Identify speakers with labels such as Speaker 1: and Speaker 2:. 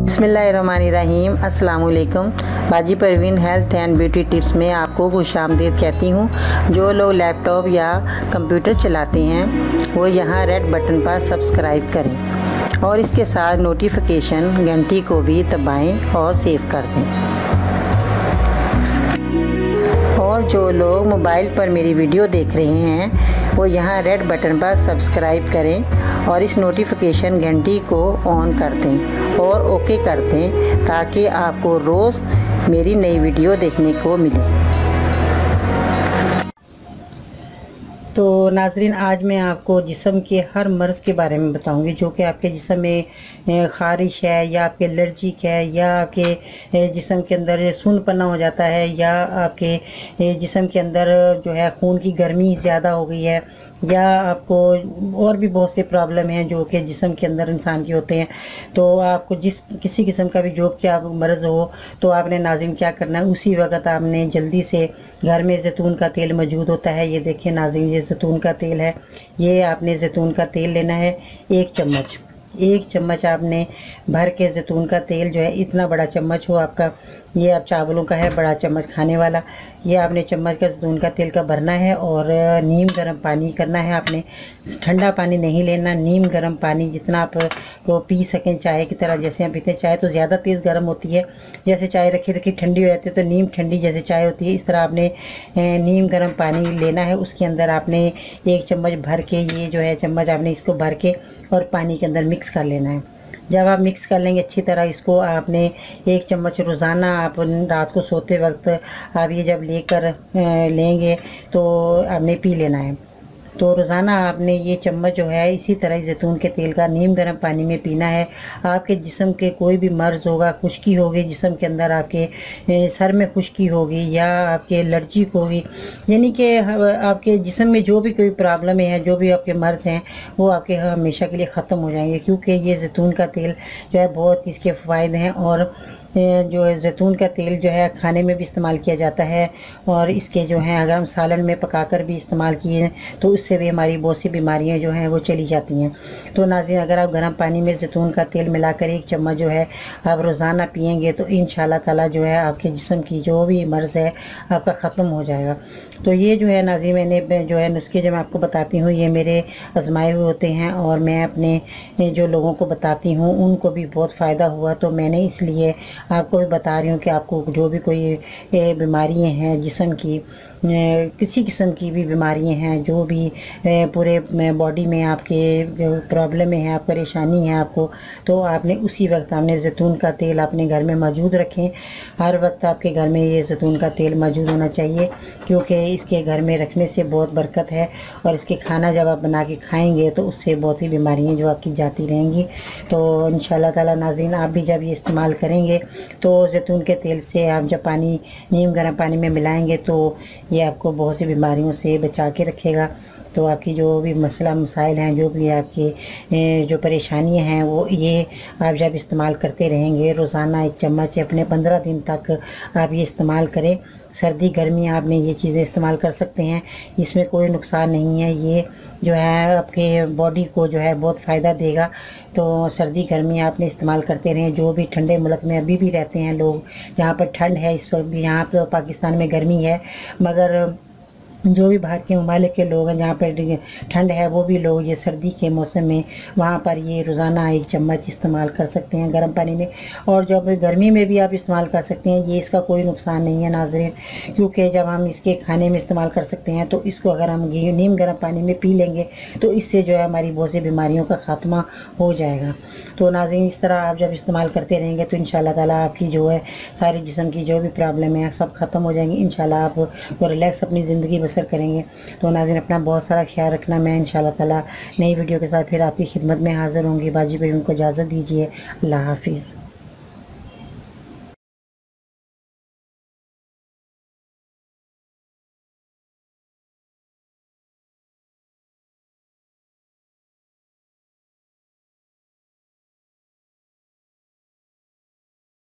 Speaker 1: बिस्मिल्लाहिर्रहमानिर्रहीम। अस्सलाम वालेकुम। बाजी Parveen health and beauty tips में आपको खुशामदीद कहती हूँ। जो लोग लैपटॉप या कंप्यूटर चलाते हैं वो यहाँ रेड बटन पर सब्सक्राइब करें और इसके साथ नोटिफिकेशन घंटी को भी दबाएं और सेव कर दें। और जो लोग मोबाइल पर मेरी वीडियो देख रहे हैं वो यहाँ रेड बटन पर सब्सक्राइब करें और इस नोटिफिकेशन घंटी को ऑन कर दें और ओके कर दें ताकि आपको रोज़ मेरी नई वीडियो देखने को मिले। तो नाज़रीन, आज मैं आपको जिस्म के हर मर्ज़ के बारे में बताऊंगी जो कि आपके जिस्म में ख़ारिश है या आपके एलर्जिक है या आपके जिस्म के अंदर सुनपना हो जाता है या आपके जिस्म के अंदर जो है खून की गर्मी ज़्यादा हो गई है या आपको और भी बहुत से प्रॉब्लम हैं जो कि जिस्म के अंदर इंसान के होते हैं। तो आपको किसी किस्म का भी जो कि आप मर्ज़ हो तो आपने नाज़रीन क्या करना है, उसी वक्त आपने जल्दी से घर में जैतून का तेल मौजूद होता है। ये देखिए नाज़रीन, ये जैतून का तेल है। ये आपने जैतून का तेल लेना है 1 चम्मच आपने भर के जैतून का तेल जो है, इतना बड़ा चम्मच हो आपका, ये आप चावलों का है बड़ा चम्मच खाने वाला, ये आपने चम्मच का जैतून का तेल का भरना है और नीम गर्म पानी करना है। आपने ठंडा पानी नहीं लेना, नीम गर्म पानी जितना आप को पी सकें चाय की तरह। जैसे हम पीते हैं चाय तो ज़्यादा तेज़ गर्म होती है, जैसे चाय रखी रखी ठंडी हो जाती है तो नीम ठंडी जैसे चाय होती है, इस तरह आपने नीम गर्म पानी लेना है। उसके अंदर आपने 1 चम्मच भर के, ये जो है चम्मच आपने इसको भर के और पानी के अंदर मिक्स कर लेना है। जब आप मिक्स कर लेंगे अच्छी तरह इसको, आपने 1 चम्मच रोज़ाना आप रात को सोते वक्त आप ये जब लेकर लेंगे तो आपने पी लेना है। तो रोज़ाना आपने ये चम्मच जो है इसी तरह जैतून के तेल का नीम गर्म पानी में पीना है। आपके जिस्म के कोई भी मर्ज़ होगा, खुश्की होगी जिस्म के अंदर, आपके सर में खुश्की होगी या आपके एलर्जी होगी, यानी कि आपके जिस्म में जो भी कोई प्रॉब्लम है, जो भी आपके मर्ज़ हैं वो आपके हमेशा के लिए ख़त्म हो जाएंगे, क्योंकि ये जैतून का तेल जो है बहुत इसके फ़ायदे हैं। और जो है जैतून का तेल जो है खाने में भी इस्तेमाल किया जाता है और इसके जो हैं अगर हम सालन में पकाकर भी इस्तेमाल किए तो उससे भी हमारी बहुत सी बीमारियां जो हैं वो चली जाती हैं। तो नाज़रीन, अगर आप गर्म पानी में जैतून का तेल मिलाकर 1 चम्मच जो है आप रोज़ाना पिएंगे तो इंशाल्लाह ताला जो है आपके जिस्म की जो भी मर्ज़ है आपका ख़त्म हो जाएगा। तो ये जो है नाज़रीन, मैंने जो है नुस्खे जो मैं आपको बताती हूँ ये मेरे आजमाए हुए होते हैं और मैं अपने जो लोगों को बताती हूँ उनको भी बहुत फ़ायदा हुआ, तो मैंने इसलिए आपको भी बता रही हूँ कि आपको जो भी कोई बीमारियाँ हैं जिस्म की, किसी किस्म की भी बीमारियाँ हैं, जो भी पूरे बॉडी में आपके जो प्रॉब्लम है, आप परेशानी है आपको, तो आपने उसी वक्त आपने जैतून का तेल अपने घर में मौजूद रखें। हर वक्त आपके घर में ये जैतून का तेल मौजूद होना चाहिए, क्योंकि इसके घर में रखने से बहुत बरकत है और इसके खाना जब आप बना के खाएंगे तो उससे बहुत ही बीमारियाँ जो आपकी जाती रहेंगी। तो इंशाल्लाह ताला नाज़रीन, आप भी जब ये इस्तेमाल करेंगे तो जैतून के तेल से आप जब पानी नीम गर्म पानी में मिलाएंगे तो ये आपको बहुत सी बीमारियों से बचा के रखेगा। तो आपकी जो भी मसला मसाइल हैं, जो भी आपकी जो परेशानियां हैं, वो ये आप जब इस्तेमाल करते रहेंगे रोज़ाना 1 चम्मच अपने 15 दिन तक आप ये इस्तेमाल करें। सर्दी गर्मी आपने ये चीज़ें इस्तेमाल कर सकते हैं, इसमें कोई नुकसान नहीं है। ये जो है आपके बॉडी को जो है बहुत फ़ायदा देगा। तो सर्दी गर्मी आपने इस्तेमाल करते रहें। जो भी ठंडे मुल्क में अभी भी रहते हैं लोग, जहाँ पर ठंड है इस वक्त भी, यहाँ पर पाकिस्तान में गर्मी है, मगर जो भी बाहर के ममालिक के लोग हैं जहाँ पर ठंड है वो भी लोग ये सर्दी के मौसम में वहाँ पर ये रोज़ाना 1 चम्मच इस्तेमाल कर सकते हैं गर्म पानी में। और जब गर्मी में भी आप इस्तेमाल कर सकते हैं, ये इसका कोई नुकसान नहीं है नाज़रीन, क्योंकि जब हम इसके खाने में इस्तेमाल कर सकते हैं तो इसको अगर हम नीम गर्म पानी में पी लेंगे तो इससे जो है हमारी बहुत सी बीमारियों का ख़ात्मा हो जाएगा। तो नाज़रीन, इस तरह आप जब इस्तेमाल करते रहेंगे तो इंशाल्लाह ताला आपकी जो है सारी जिस्म की जो भी प्रॉब्लम है सब ख़त्म हो जाएंगी। इंशाल्लाह आप वो रिलैक्स अपनी ज़िंदगी बसर करेंगे। तो नाज़रीन, अपना बहुत सारा ख्याल रखना। मैं इंशाल्लाह ताला नई वीडियो के साथ फिर आपकी खिदमत में हाज़िर होंगी। बाजी भाई उनको इजाज़त दीजिए। अल्लाह हाफिज़।